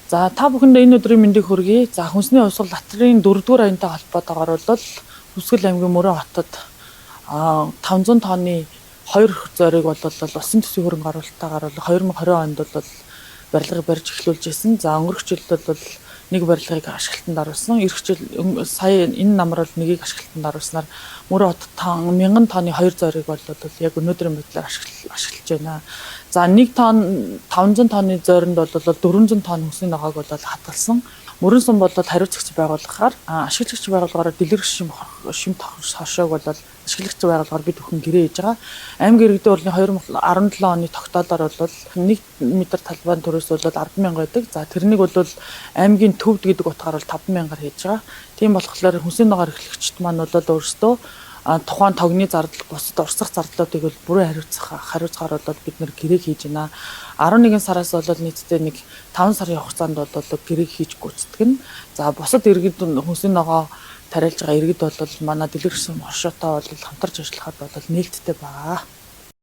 За та бүхэндээ энэ өдрийн мэндийг хүргэе. За хүнсний хувьсгал Латрын 4-р аянтай холбоотойгоор бол Хүсгэл аймгийн Мөрөн хотод 500 тонны 2 зориг бол усын төсвийн хөрөнгө оруулалтаагаар 2020 онд бол барилгыг барьж эхлүүлж байсан. За өнгөрөх жилд бол нэг барилгыг ашиглалтанд оруулсан. Ирэх жил сая энэ намар бол нэгийг ашиглалтанд оруулснаар Мөрөн хотод 1000 тонны 2 зориг бол яг өнөөдрийн байдлаар ашиглаж байна. За 1 тонн 500 тонны зоринд бол 400 тонн хүнсний ногоог бол хадгалсан. Мөрөн сум бол хариуцагч байгууллагаар ашиглагч байгууллагаараа дэлгэрэх шим хошоог бол ашиглагч байгууллагаар бид бүхэн гэрээ хийж байгаа. Аймгийн иргэдийн урлагийн 2017 оны тогтоолоор бол 1 м талбайн төрөөс бол 10,000 байдаг. За тэрнийг бол аймгийн төвд гэдэг утгаар бол 5,000-аар хийж байгаа. Тийм болохоор хүнсний ногоор эрхлэгчд маань бол өөрсдөө тухайн тогны зардал бусад урсгах зардлуудыг бол бүрэн хариуцахаар бол бид нэр гэрээг хийж байна. 11 сараас бол нийтдээ нэг 5 сарын хугацаанд бол гэрээг хийж гүйцэтгэв. За бусад иргэд хүнсний ногоо тариалж байгаа иргэд бол манай дэлгэрсэн оршоотой бол хамтарч ажиллахад бол нээлттэй байгаа.